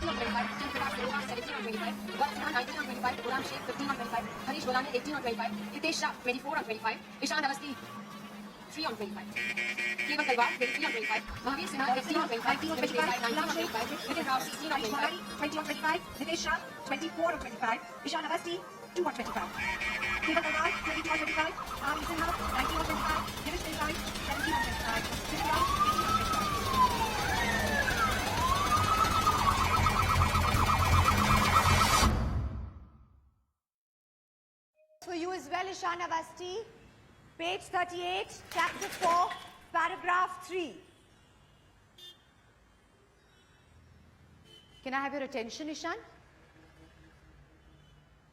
19 on 25, Jim Prakash Arora 17 on 25, Gaurav Sinha 19 on 25, Ghulam Sheikh 15 on 25, Harish Golani 18 on 25, Hitesh Shah 24 on 25, Ishan Awasthi 3 on 25, Keval Talwar 23 on 25, Mahavir Sinha 18 on 25, Dipesh Desai 19 on 25, Nitin Rao 16 on 25, 20 on 25, Hitesh Shah 24 on 25, Ishan Awasthi 2 on 25, Keval Talwar 22 on 25, Mahavir Sinha 19 on 25, Dipesh Desai 17 on 25, Nitin Rao 18 on 25. For you as well, Ishan Awasthi. Page 38, chapter 4, paragraph 3. Can I have your attention, Ishan?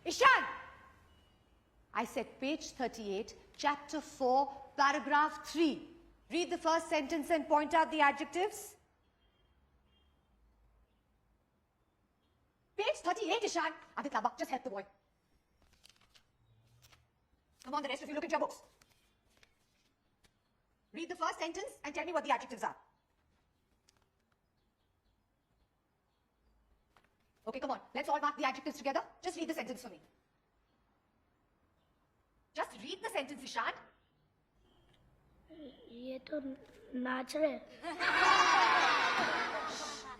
Ishan! I said page 38, chapter 4, paragraph 3. Read the first sentence and point out the adjectives. Page 38, Ishan. Aditya, just help the boy. Come on, the rest of you look at your books. Read the first sentence and tell me what the adjectives are. Okay, come on. Let's all mark the adjectives together. Just read the sentence for me. Just read the sentence, Ishan. ये तो नाच रहे.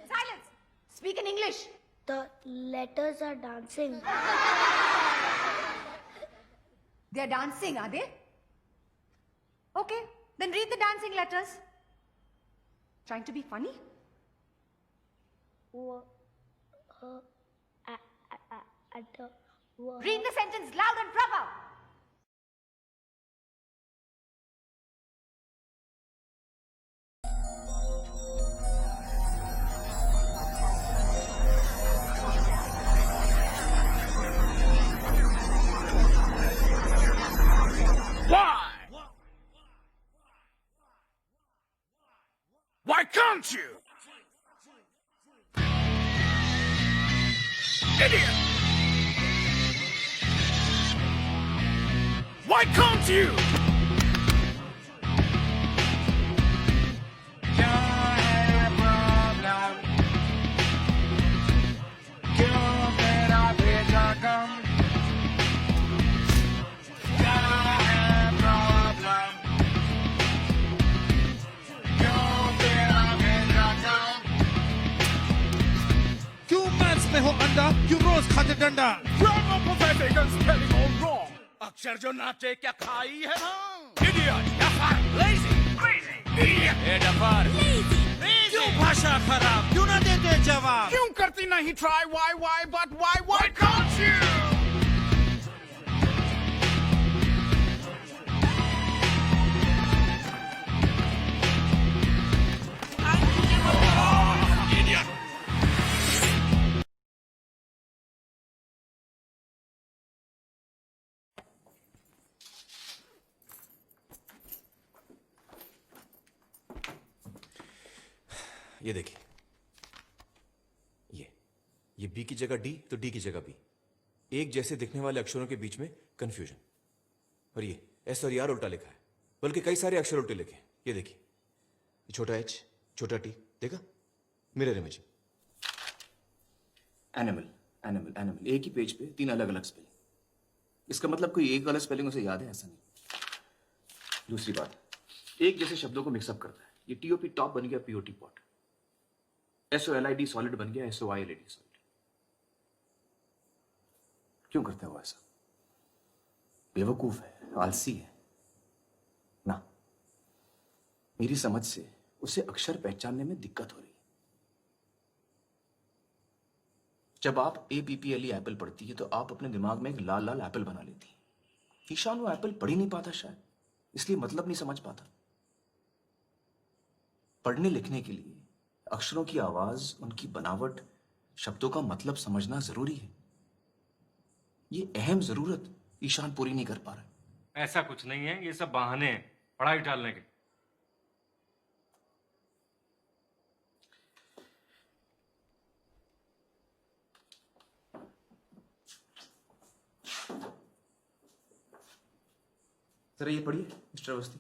Silence. Speak in English. The letters are dancing. They're dancing, are they? Okay, then read the dancing letters. Trying to be funny? Read the sentence loud and proper. Why can't you? Idiot! Why can't you? क्या है problem? क्यों तेरा भेजा कम? क्या है problem? क्यों maths में हो अंडा क्यों रोज खाते डंडा Grammar pathetic and spelling all wrong. अक्षर जो नाचे क्या खाई है ना? Idiot, duffer, lazy, crazy, idiot, duffer, lazy, क्यों भाषा खराब क्यों ना देते जवाब क्यों करती नहीं try? Why, but why can't you? Idiot. ये देखिए, ये बी की जगह डी तो डी की जगह बी. एक जैसे दिखने वाले अक्षरों के बीच में कंफ्यूजन. और ये एस और आर उल्टा लिखा है, बल्कि कई सारे अक्षर उल्टे लिखे हैं. ये देखिए, ये छोटा एच छोटा टी, देखा? Mirror image. एनिमल एक ही पेज पे 3 अलग अलग स्पेलिंग. इसका मतलब कोई एक गलत स्पेलिंग उसे याद है ऐसा नहीं. दूसरी बात, एक जैसे शब्दों को मिक्सअप करता है. ये टीओपी टॉप बन गया पीओटी पॉट. SOLID सॉलिड बन गया SOILD सॉलिड. क्यों करते हो ऐसा? बेवकूफ है, आलसी है ना. मेरी समझ से उसे अक्षर पहचानने में दिक्कत हो रही है. जब आप APPLE एप्पल पढ़ती है तो आप अपने दिमाग में एक लाल लाल एप्पल बना लेती है. ईशान वो एप्पल पढ़ ही नहीं पाता शायद, इसलिए मतलब नहीं समझ पाता. पढ़ने लिखने के लिए अक्षरों की आवाज, उनकी बनावट, शब्दों का मतलब समझना जरूरी है. ये अहम जरूरत ईशान पूरी नहीं कर पा रहा. ऐसा कुछ नहीं है, ये सब बहाने हैं पढ़ाई टालने के. जरा ये पढ़िए मिस्टर अवस्थी.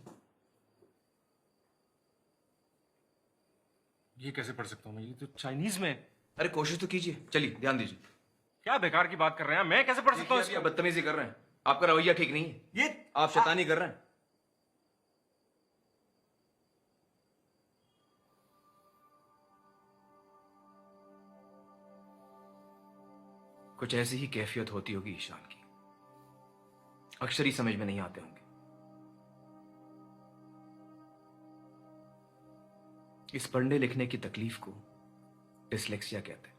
ये कैसे पढ़ सकता हूँ मैं? ये तो चाइनीज में है. अरे कोशिश तो कीजिए, चलिए ध्यान दीजिए। क्या बेकार की बात कर रहे हैं? मैं कैसे पढ़ सकता हूँ देखिए, आप बदतमीजी कर रहे हैं, आपका रवैया ठीक नहीं है, ये आप शैतानी कर रहे हैं। कुछ ऐसी ही कैफियत होती होगी ईशान की, अक्षर ही समझ में नहीं आते होंगे। इस पढ़ने लिखने की तकलीफ को डिसलेक्सिया कहते हैं।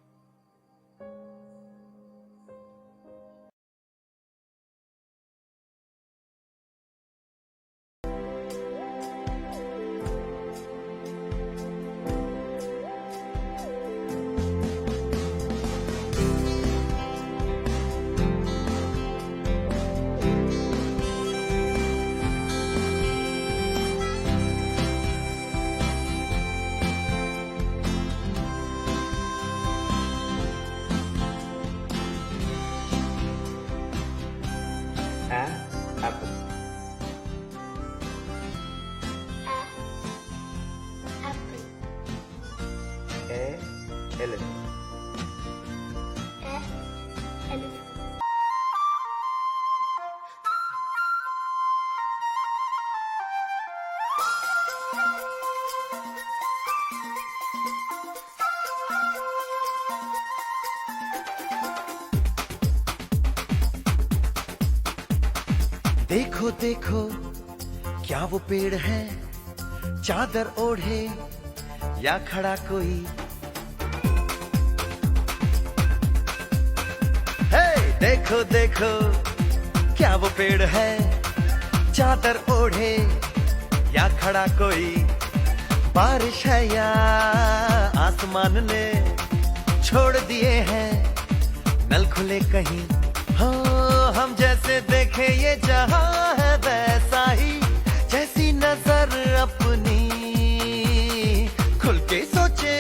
Apple. Elephant. Elephant. देखो देखो क्या वो पेड़ है, चादर ओढ़े या खड़ा कोई। हे देखो देखो क्या वो पेड़ है, चादर ओढ़े या खड़ा कोई। बारिश है या आसमान ने छोड़ दिए हैं नल खुले कहीं। हाँ हम जैसे देखे ये जहां है वैसा ही, जैसी नजर अपनी खुल के सोचे